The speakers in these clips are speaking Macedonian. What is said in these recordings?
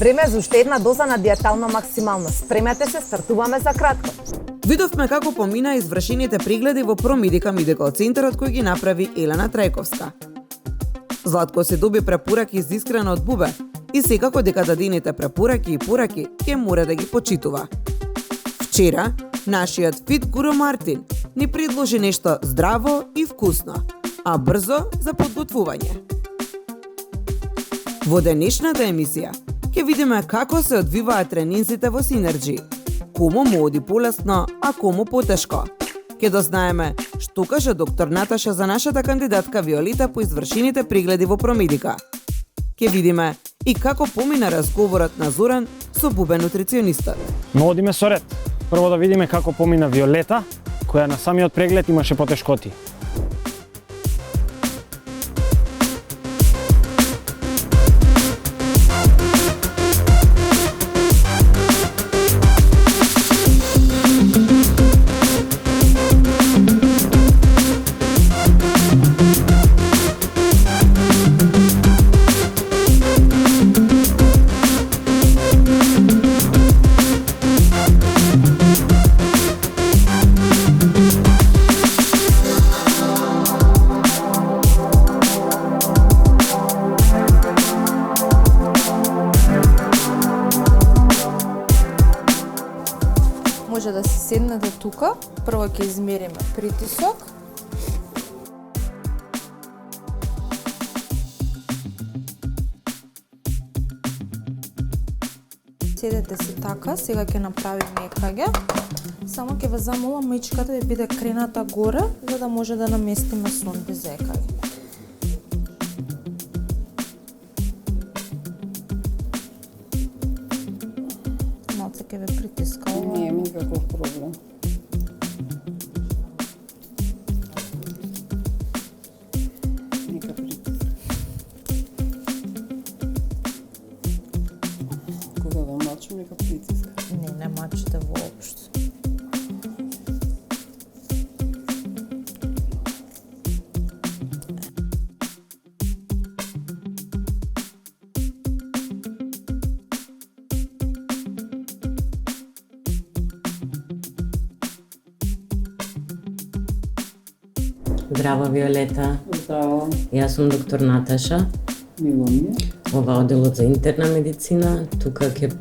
Време за уште една доза на диетална максималност. Спремете се, стартуваме за кратко. Видовме како помина извршените прегледи во Промедика Медикал центарот кој ги направи Елена Трајковска. Златко се доби препораки изискрено од бубе и секако дека дадените препораки и пораки ќе мора да ги почитува. Вчера, нашиот фит гуру Мартин ни предложи нешто здраво и вкусно, а брзо за подготвување. Во денешната емисија ќе видиме како се одвиваат тренинзите во Синерджи, кому му оди полесно, а кому потешко. Ќе дознаеме што каже доктор Наташа за нашата кандидатка Виолета по извршените прегледи во Промедика. Ќе видиме и како помина разговорот на Зоран со бубен нутриционистот. Но одиме со ред. Прво да видиме како помина Виолета, која на самиот преглед имаше потешкоти. Може да се седнете тука, прво ќе измериме притисок. Седете си така, сега ќе направиме ЕКГ. Само ќе ве замолам мечката да биде крената горе, за да може да наместиме сонди за ЕКГ. Малце ќе ве притиска ова. Не, никаков проблем. Нека притиска. Кога да мачам, нека притиска. Не мачите воопшто. Здраво, Виолета. Здраво. Јас сум доктор Наташа. Мило ми е. Ова одделот за интерна медицина. Тука ќе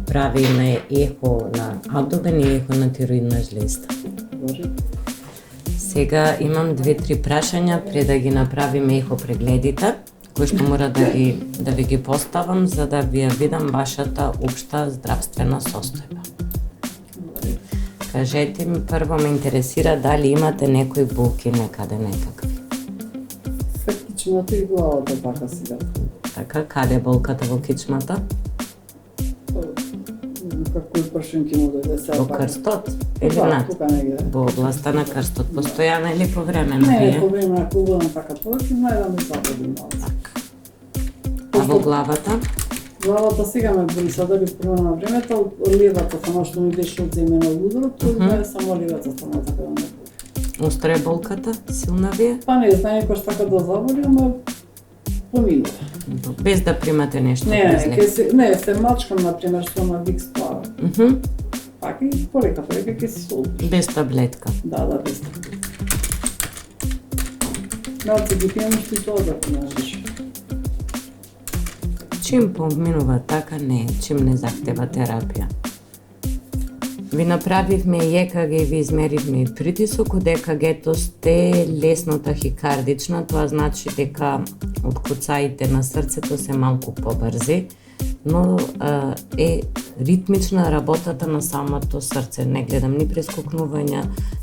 правиме ехо на абдомен и ехо на тироидна жлезда. Боже. Сега имам 2-3 прашања пред да ги направиме ехо прегледите, кои што мора да ви ги поставам за да ви ја видам вашата општа здравствена состојба. Кажете ми, прво ме интересира дали имате некои болки некаде некакви. Се кичмата и главата така сега. Така, каде е болката во кичмата? Како прашенки му дојде сега. Во крстот? Или Да, над? тука негде. Во областа на крстот, постојано или повремено Не, вие? по време ако гледам така повеќе, најдам и заболи малце. Така. А во главата? Главата сега ме боли, сега да би промена на времето, левата само што ми беше одземена од ударот, тоа е само левата само така да не боли. Остра е болката? Силна ви е? Па не, знае кој така да заболи, ама поминува. Без да примате нешто Не, без лекар. не, се мачкам, например, со на Викс Плава. Пак и полека ќе се солдиш. Без таблетка. Да, без таблетка. Малце ги пијам што и тоа да помажеш. Чим поминува така не, чим не захтева терапија. Ви направивме и ЕКГ и ви измеривме и притисок, од ЕКГ-то сте лесно тахикардична, тоа значи дека откуцаите на срцето се малку побрзи, но е ритмична работата на самото срце. Не гледам ни прескокнувања,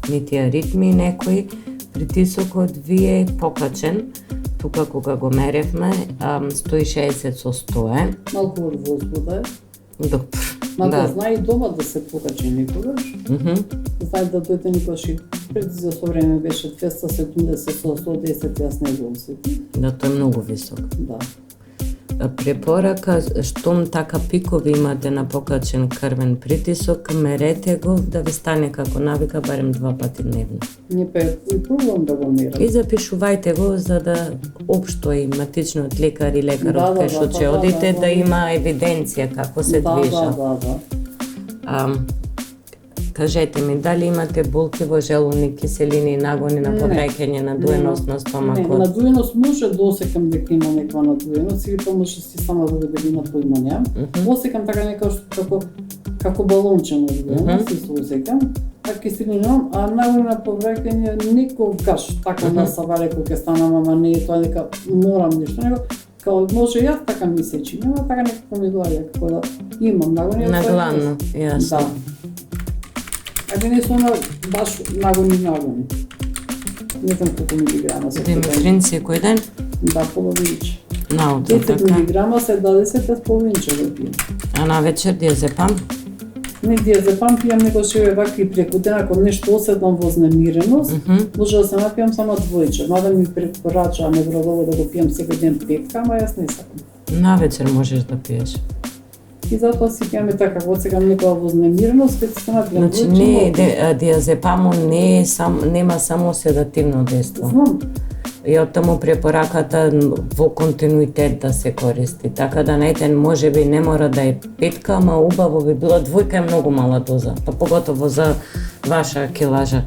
нити аритми некои. Притисокот ви е покачен, тука кога го меревме, 160 со 100 е. Малку од возбуда е. Добро. Мада знае и дома да се покачи никогаш. Знае да дојде никогаш и пред со време беше 270 со 110, јас не го усетив. Да, тој е многу висок. Да. препорака, штом така пикови имате на покачен крвен притисок, мерете го да ви стане како навика барем 2 пати дневно. Не и пробувам да го мерам. И запишувајте го за да општо и матичниот лекар и лекарот кај што ќе одите да има евиденција како се движа. Да. Кажете ми, дали имате болки во желуник, киселини, нагони на повреќање, надуеност на Не, стомакот? надуеност може да осекам дека има некаква надуеност или тоа може си сама да дебелина поимања. Осекам така некако како балонче надуеност, се осекам. А киселина, а нагони на повреќање никогаш така на савале кога ќе станам, ама не е тоа дека морам нешто, него као може јас така ми се чини, ама така некако ми доаѓа како да имам нагони. Наглано, јасно. Да. Ајде не се баш нагони. Не знам колку милиграма се. Диметрин секој ден? Да, половинче. Наутро, 10 така. милиграма се 20 половинче да пием. А на вечер диазепам? Не диазепам пијам него шеве ваки преку ден, ако нешто осетам вознемиреност, може да се напијам само двојче. Мада ми препорача невролог да го пијам секој ден 5, ама јас не сакам. На вечер можеш да пиеш. И затоа си пијаме така, кога секам некоја вознемиреност, кога се напијам Значи двојче. диазепамот нема само седативно дејство. Знам. И од таму препораката во континуитет да се користи. Така да најден можеби не мора да е 5, ама убаво би било 2 е многу мала доза, па поготово за ваша килажа.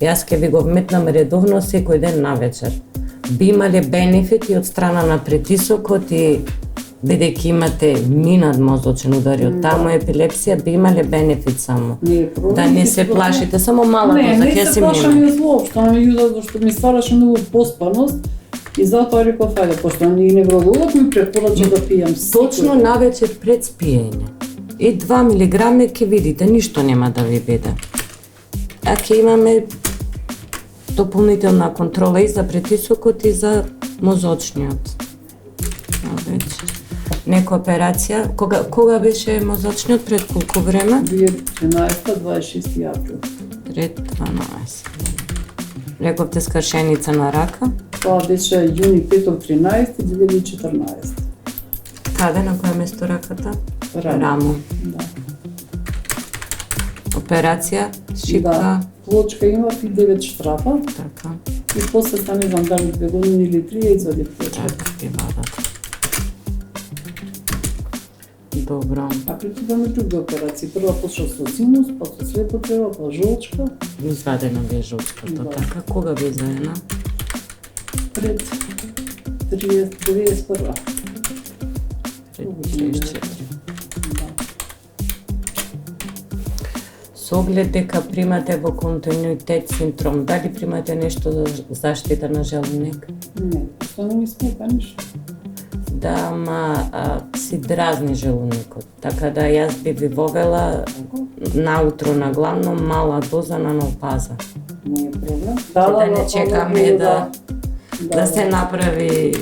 Јас ќе ви го вметнам редовно секој ден на вечер. Би имале бенефити од страна на притисокот и бидејќи имате минат мозочен удари од таму епилепсија, би имале бенефит само. Не е проблем. Да не се плашите, само мала доза ќе Не се се плашам мине. јас воопшто, ама јуда зашто ми ствараше многу поспаност и затоа реков ајде, пошто и неврологот ми препорача да пијам Точно навечер пред спиење. И 2 милиграми ќе видите, ништо нема да ви биде. А ќе имаме дополнителна контрола и за притисокот и за мозочниот. Навечер. Нека операција, кога беше мозочниот, пред колку време? 2013, 26 април. Пред 12. Рековте скршеница на рака? Тоа беше јуни 5-13, 2014. Каде, на која место раката? Рамо. Рамо. Да. Операција, шипка, Да. Плочка имав и 9 штрафа така, и после не знам дали 2 години или 3 ја извадив плочка. така ти вадат. Добро. А преку тоа ми други операции. Прва почна со синус, па со слепотрева, па жолчка. Извадена ви е жолчката, Да. така. Кога ви извадена? Пред 91. Пред 34. Со оглед дека примате во континуитет синдром, дали примате нешто за заштита на желуник? Не, што не ми смета ништо. Да, ама си дразни желуникот. Така да јас би ви вовела наутро наглавно мала доза на ноопаза. Не е проблем. Да не чекаме да се направи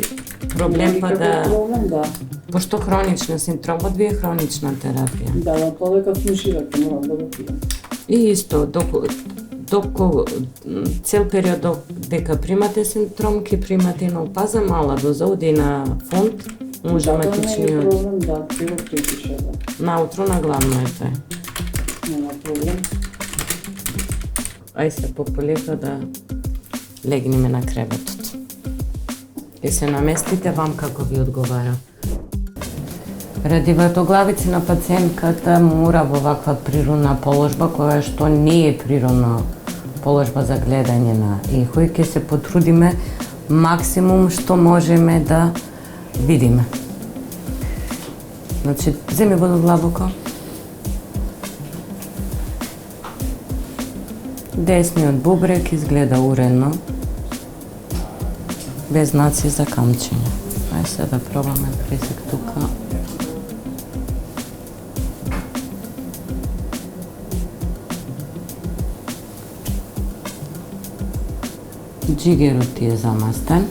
проблем, па да... Проблем, да. Пошто хронична синдромот ви е хронична терапија. Да, тоа дека сум жива, ќе морам да го пијам. И исто, доколку цел период дека примате синдром, ќе примате на опаза мала доза, оди на фонд, може Не е матичниот. проблем, да, ќе го препише, да. Наутро наглавно е тоа. Нема проблем. Ај се пополека да легнеме на креветот. И се наместите вам како ви одговара. Ради вратоглавици на пациентката мора во ваква природна положба, која што не е природна положба за гледање на ехо, и ќе се потрудиме максимум што можеме да видиме. Значи, земи го длабоко. Десниот бубрек изгледа уредно, без знаци за камчење. Ај се да пробаме пресек тука. Джигерот ти е замастен.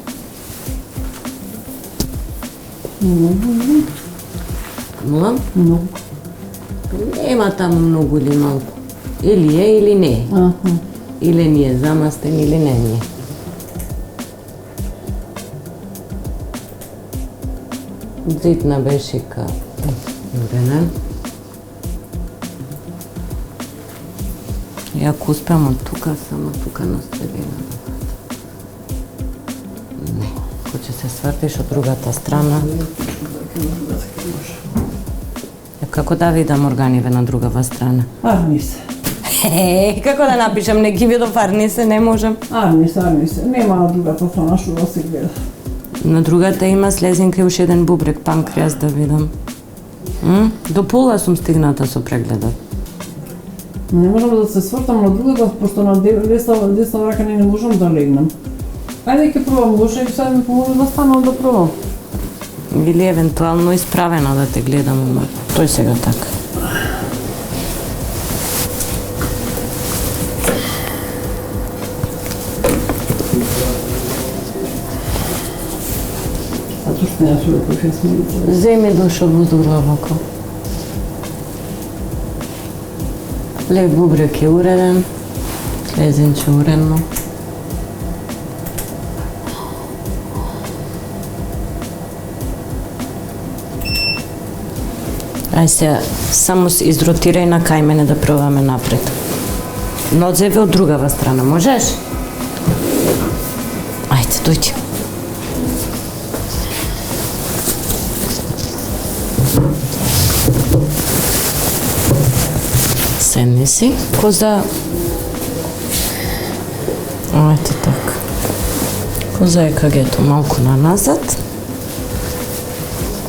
Мла? Многу. Нема таму многу или малку. Или е, или не е. Или ни е замастен, или не ни е. Зитна бешика. Уреден. И ако успеам од тука, само тука на средината. Не, ако ќе се свртиш од другата страна. Како да видам органиве на другава страна? Арнис. Како да напишам, не ги видов арнисе, не можам. Арнис. Нема на другата страна што да се гледа. На другата има слезинка и уште еден бубрек, панкреас да видам. До пола сум стигната со прегледот. Не можам да се свртам на другата, пошто на десна рака не можам да легнам. Ајде ќе пробам, може и сега ми помогне да станам да пробам. Или евентуално исправено да те гледам, ама тој сега така. Затоа што не ја кој смелица. Земи дошо возурва вако. Лев бубрек е уреден, слезинче уредно. Ај се, само се изротирај на кај мене да пробаме напред. Нодзеве од другава страна, можеш? Ајде, дојди. Седни си, коза... Ајде така. Коза е кагето малку на назад.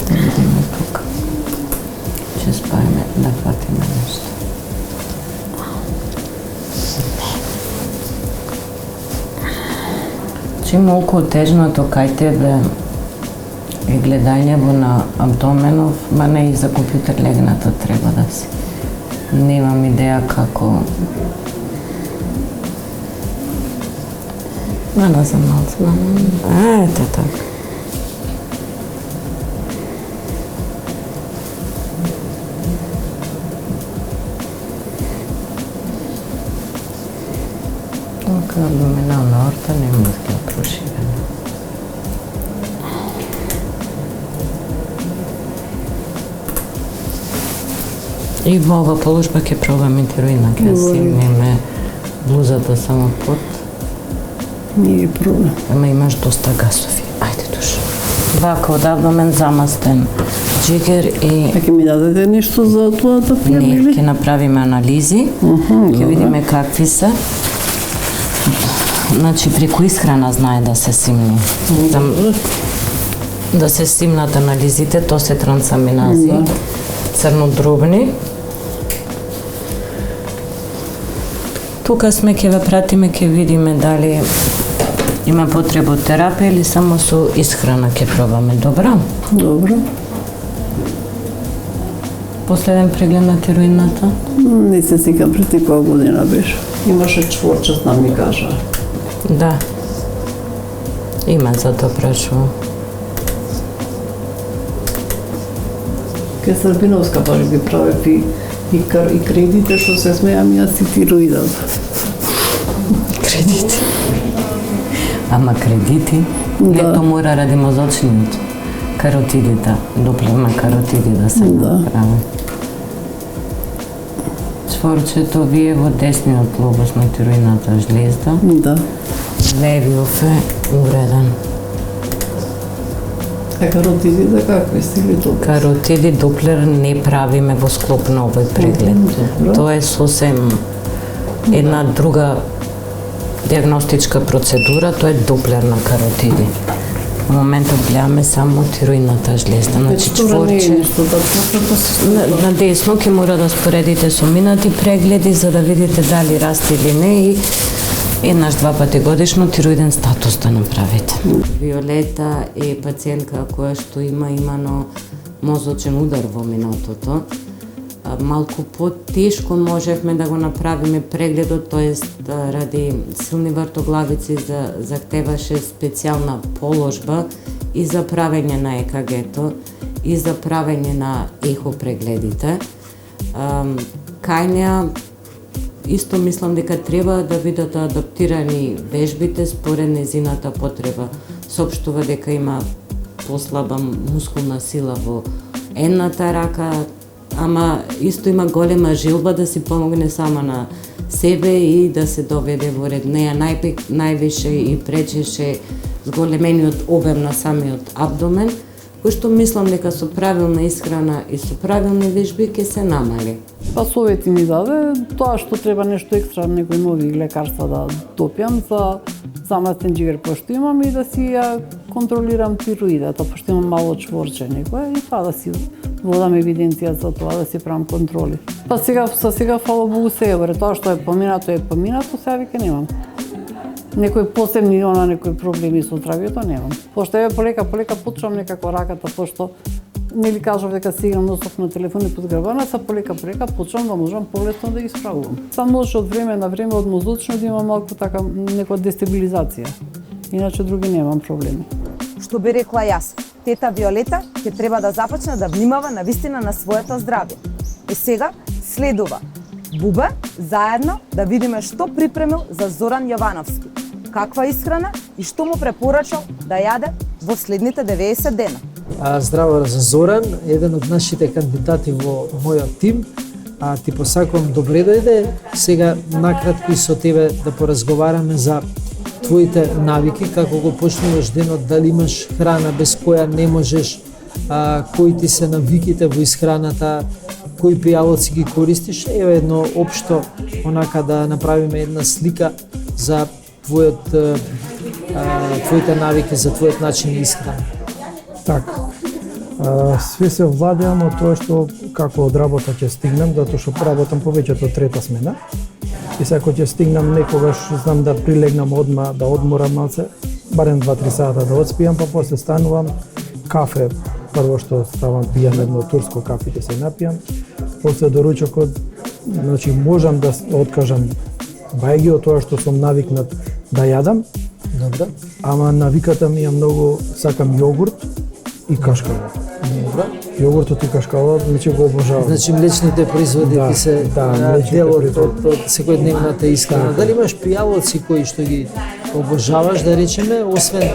Да видиме тука. Ќе спајме да фатиме нешто. Чи малку тежното кај тебе е гледањево на абдоменов, ма не и за компјутер легната треба да си. Немам идеја како... Мана за малце. Ете така. Така абдоминална орта не може да ја проширена. И во ова положба ќе пробаме тироидна, ќе симнеме блузата само под. Не е проблем. Ама имаш доста гасови. Ајде душ. Вака од абдомен замастен джигер и... А ќе ми дадете нешто за тоа да пијам Не, или? ќе направиме анализи, ќе видиме какви се. Значи, преку исхрана знае да се симни. Да се симнат анализите, то се трансаминази, црнодробни. Тука сме, ќе ве пратиме, ќе видиме дали има потреба од терапија или само со исхрана ќе пробаме. Добро? Добро. Последен преглед на тироидната? Не се сикам прети која година беше. Имаше чворчас да ми кажа. Да. Има за тоа прашувам. Ке Србиновска баш ги прави и кредите што се смејам јас и тироидот. Кредити. Ама кредити? Не, то мора ради мозочниот. Каротидите, доплер на каротиди да се направи. Чворчето ви е во десниот лобус на тироидната жлезда. Да. Левиот е уреден. А каротидите какви стили доплер? Каротиди доплер не правиме во склоп на овој преглед. Тоа е сосем една друга диагностичка процедура, тоа е доплер на каротиди. Во моментот гледаме само тироидната жлезда, значи чворче. На десно ќе мора да споредите со минати прегледи за да видите дали расте или не и еднаш-два пати годишно тироиден статус да направите. Виолета е пациентка која што има имано мозочен удар во минатото. Малку потешко можевме да го направиме прегледот, тоест ради силни вртоглавици захтеваше специјална положба и за правење на ЕКГ-то и за правење на ехо прегледите. Кај неа исто мислам дека треба да бидат адаптирани вежбите според незината потреба. Соопштува дека има послаба мускулна сила во едната рака, ама исто има голема желба да си помогне сама на себе и да се доведе во ред. Неа највише и пречеше зголемениот обем на самиот абдомен, кој што мислам дека со правилна исхрана и со правилни вежби ќе се намали. Па совети ми даде тоа што треба нешто екстра, некои нови лекарства да допјам за заместен џигер, пошто имам и да си ја контролирам тироидата, пошто имам мало чворче некоја и па да си водам евиденција за тоа, да си правам контроли. Па сега, фала Богу, се е, тоа што е поминато, сега веќе немам. Некои посебни некои проблеми со здравието немам. Пошто полека почнам некако раката, пошто нели кажав дека си играм носов на телефон и под грбанаца, полека почнам да можам полесно да ги справувам. Само може од време на време од мозочно да има малку така некоја дестабилизација. Иначе други немам проблеми. Што би рекла јас, тета Виолета ќе треба да започне да внимава навистина на своето здравје. И сега следува Бубе, заедно да видиме што припремил за Зоран Јовановски, каква исхрана и што му препорачал да јаде во следните 90 дена. Здраво за Зоран, еден од нашите кандидати во мојот тим. Ти посакувам добре дојде. Сега накратко и со тебе да поразговараме за твоите навики, како го почнуваш денот, дали имаш храна без која не можеш, кои ти се навиките во исхраната, кои пијалоци ги користиш. Еве едно општо, онака да направиме една слика за твоите навики, за твојот начин на исхрана. Така. Све се владеам од тоа што како од работа ќе стигнам, затоа што работам повеќето трета смена. И сега ќе стигнам некогаш, знам да прилегнам одма, да одморам малце, барем 2-3 сата да одспијам, па после станувам, кафе, прво што ставам пијам едно турско кафе ќе се напијам, после до ручокот, значи можам да откажам бајги од тоа што сум навикнат да јадам. Добро. Ама навиката ми е многу, сакам јогурт и кашкава. Добро. Јогуртот и кашкавот ми го обожавам. Значи млечните производи ти се дел од секојдневната исхрана. Дали имаш пијалоци кои што ги обожаваш, да речеме, освен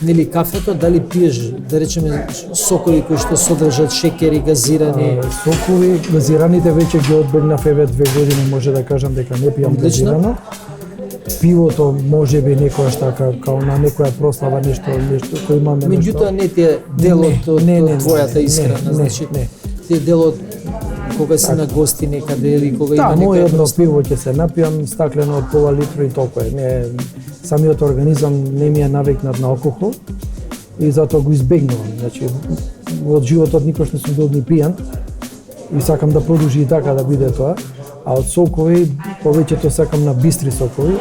нели кафето, дали пиеш, да речеме, сокови кои што содржат шекери, газирани? Сокови, газираните веќе ги одбегнав, еве 2 години може да кажам дека не пијам газирано. Пивото може би некојаш така, као на некоја прослава нешто кој имаме нешто. Меѓутоа не ти е дел од твојата исхрана, значи ти е дел од кога си на гости некаде или кога има некоја едно пиво ќе се напијам, стаклено од пола литро и толку е. Не, самиот организам не ми е навикнат на алкохол и затоа го избегнувам. Значи, од животот никош не сум бил ни пијан и сакам да продолжи и така да биде тоа. А од сокови, повеќето сакам на бистри сокови,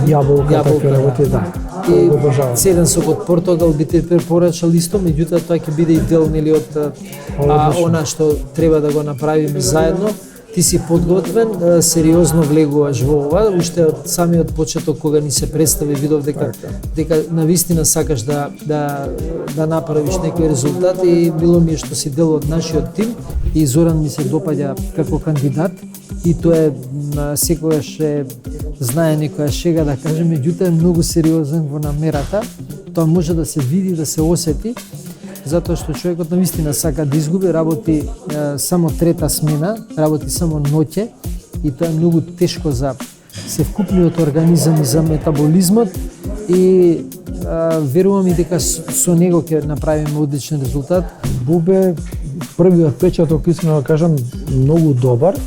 јаболка, така работи, да. И цеден сок од Португал би те препорачал исто, меѓутоа тоа ќе биде и дел нели од она што треба да го направиме заедно. Ти си подготвен, сериозно влегуваш во ова, уште од самиот почеток кога ни се представи видов дека навистина сакаш да направиш некој резултат и било ми е што си дел од нашиот тим и Зоран ми се допаѓа како кандидат и тоа е секогаш знае некоја шега да каже, меѓутоа е многу сериозен во намерата, тоа може да се види, да се осети, затоа што човекот навистина сака да изгуби, работи само трета смена, работи само ноќе и тоа е многу тешко за севкупниот организам и за метаболизмот и верувам и дека со него ќе направиме одличен резултат. Бубе, првиот печаток, искрено да кажам, многу добар.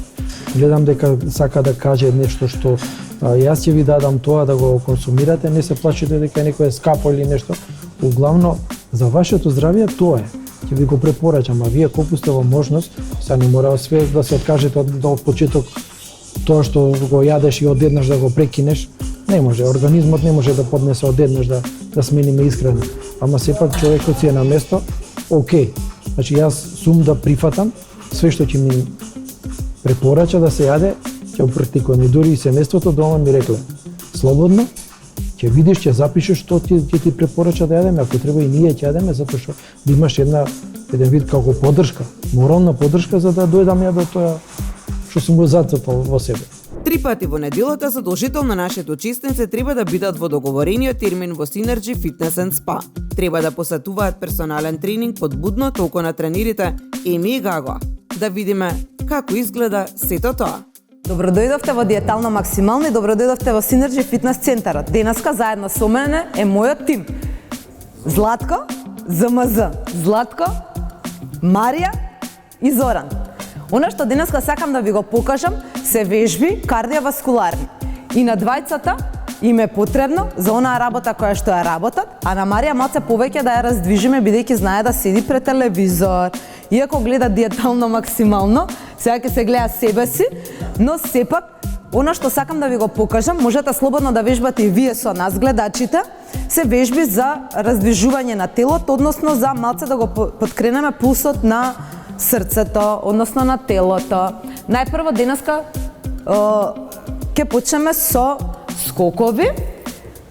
Гледам дека сака да каже нешто што јас ќе ви дадам тоа да го консумирате, не се плашите дека некој е скапо или нешто. Углавно, за вашето здравје тоа е. Ќе ви го препорачам, а вие колку сте во можност, сега не мора све да се откажете од почеток тоа што го јадеш и одеднаш да го прекинеш. Не може, организмот не може да поднесе одеднаш да смениме исхрана. Ама сепак човекот си е на место, окей. Значи јас сум да прифатам све што ќе ми препорача да се јаде, ќе го практикувам и дури и семејството дома ми рекле слободно, ќе видиш, ќе запишеш што ќе ти препорача да јадеме, ако треба и ние ќе јадеме, затоа што да имаш еден вид како поддршка, морална поддршка за да дојдам ја до тоа што сум го зацртал во себе. 3 пати во неделата задолжително нашите учесници треба да бидат во договорениот термин во Synergy Fitness and Spa. Треба да посетуваат персонален тренинг под будно толку на тренерите Еми и Гаго. Да видиме како изгледа сето тоа. Добро дојдовте во Диетално максимално и добро дојдовте во Synergy Fitness центарот. Денеска заедно со мене е мојот тим. Златко, ЗМЗ, Златко, Марија и Зоран. Она што денеска сакам да ви го покажам се вежби кардиоваскуларни. И на двајцата им е потребно за онаа работа која што ја работат, а на Марија малце повеќе да ја раздвижиме бидејќи знае да седи пред телевизор. Иако гледа Диетално максимално, сега ќе се гледа себе си, но сепак она што сакам да ви го покажам, можете слободно да вежбате и вие со нас гледачите, се вежби за раздвижување на телото, односно за малце да го подкренеме пулсот на срцето, односно на телото. Најпрво денеска ќе почнеме со скокови.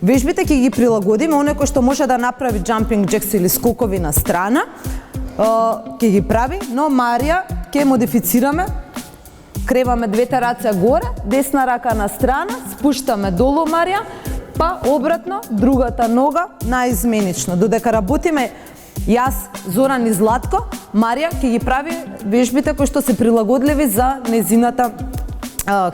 Вежбите ќе ги прилагодиме, оној кој што може да направи jumping jacks или скокови на страна, ќе ги прави, но Марија ќе модифицираме. Креваме двете раце горе, десна рака на страна, спуштаме долу Марија, па обратно другата нога наизменично. Додека работиме јас, Зоран и Златко, Марија ќе ги прави вежбите кои што се прилагодливи за незината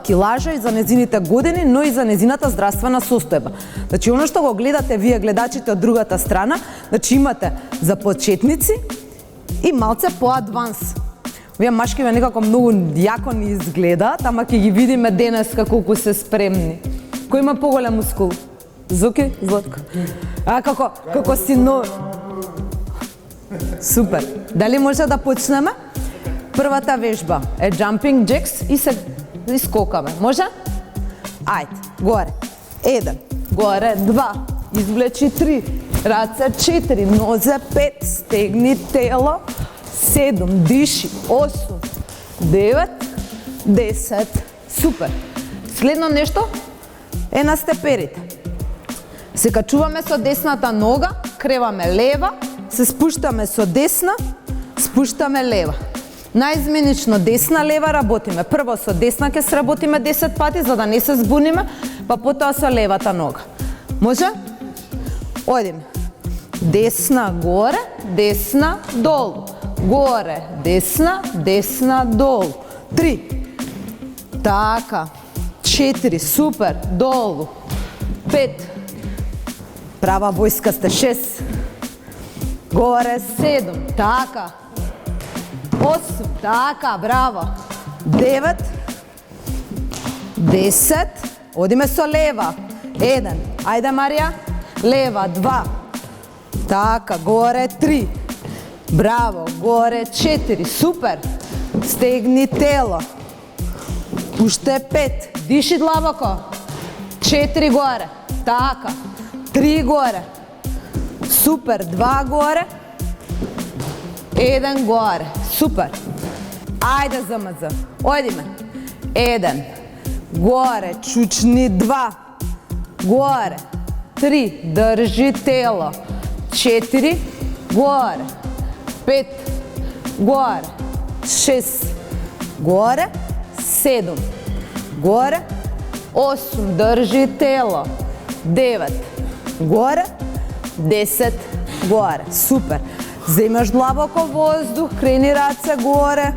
килажа и за незините години, но и за незината здравствена состојба. Значи, оно што го гледате вие гледачите од другата страна, значи имате за почетници и малце по адванс. Овие машкиве некако многу јако ни изгледаат, ама ќе ги видиме денеска колку се спремни. Кој има поголем мускул? Зоки, Златко? А како си Супер. Дали може да почнеме? Првата вежба е jumping jacks и се искокаме. Може? Ајде, горе. 1, горе 2, извлечи 3, раце 4, нозе 5, стегни тело, 7, диши, 8, 9, 10. Супер. Следно нешто е на степерите. Се качуваме со десната нога, креваме лева, се спуштаме со десна, спуштаме лева. Наизменично десна-лева работиме. Прво со десна ќе сработиме 10 пати, за да не се збуниме, па потоа со левата нога. Може? Одиме. Десна горе, десна долу. Горе, десна, десна долу. 3. Така. 4. Супер. Долу. 5. Права војска сте. 6. Горе 7. Така. 8. Така, браво. 9. 10. Одиме со лева. 1. Ајде, Марија. Лева. 2. Така, горе 3. Браво. Горе 4. Супер. Стегни тело. Уште 5. Диши длабоко. 4 горе. Така. 3 горе. Супер. 2 горе. 1 горе. Супер. Ајде, ЗМЗ. Одиме. 1. Горе. Чучни 2. Горе. 3. Држи тело. 4. Горе. 5. Горе. 6. Горе. 7. Горе. 8. Држи тело. 9. Горе. 10. Горе. Супер. Земаш длабоко воздух, крени раце горе.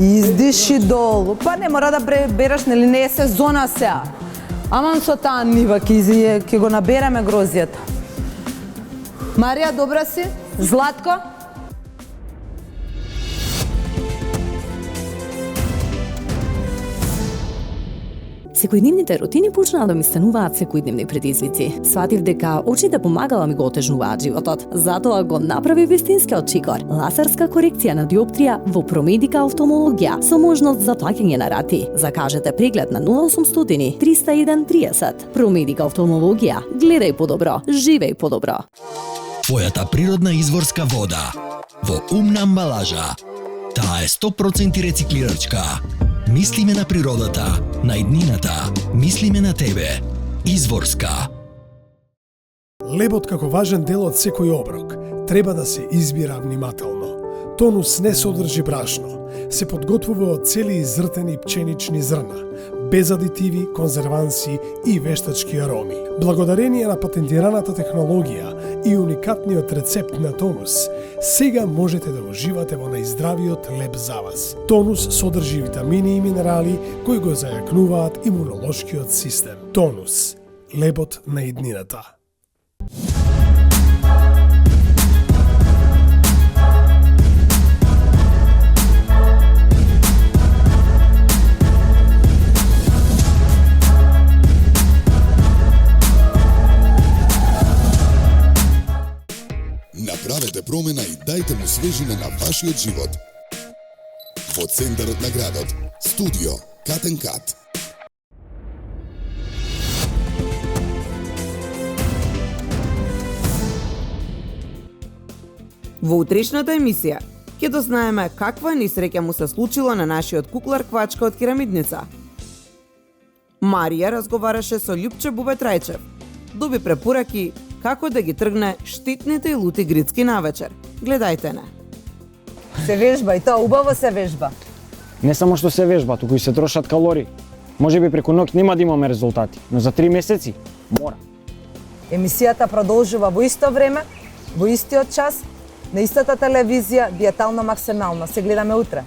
Издиши долу. Па не мора да береш, нели не е сезона сега. Аман со таа нива ќе го набереме грозијата. Марија, добра си? Златко? Секојдневните рутини почнаа да ми стануваат секојдневни предизвици. Сватив дека очите помагала ми го отежнуваат животот. Затоа го направи вистинскиот чикор. Лазерска корекција на диоптрија во Промедика офталмологија со можност за плаќање на рати. Закажете преглед на 0800 301 30. Промедика офталмологија. Гледај подобро, живеј подобро. Твојата природна изворска вода во умна амбалажа. Таа е 100% рециклирачка. Мислиме на природата, на иднината, мислиме на тебе. Изворска. Лебот како важен дел од секој оброк треба да се избира внимателно. Тонус не содржи брашно. Се подготвува од цели изртени пченични зрна, без адитиви, конзерванси и вештачки ароми. Благодарение на патентираната технологија и уникатниот рецепт на Тонус, сега можете да уживате во најздравиот леб за вас. Тонус содржи витамини и минерали кои го зајакнуваат имунолошкиот систем. Тонус, лебот на иднината. Направете промена и дајте му свежина на вашиот живот. Во центарот на градот, студио Cut and Cut. Во утрешната емисија ќе дознаеме каква несреќа му се случила на нашиот куклар квачка од керамидница. Марија разговараше со Љупче Бубе Трајчев. Доби препораки како да ги тргне штетните и лути грицки навечер. Гледајте не. Се вежба и тоа убаво се вежба. Не само што се вежба, туку и се трошат калории. Може би преку ноќ нема да имаме резултати, но за 3 месеци мора. Емисијата продолжува во исто време, во истиот час, на истата телевизија, диетално максимално. Се гледаме утре.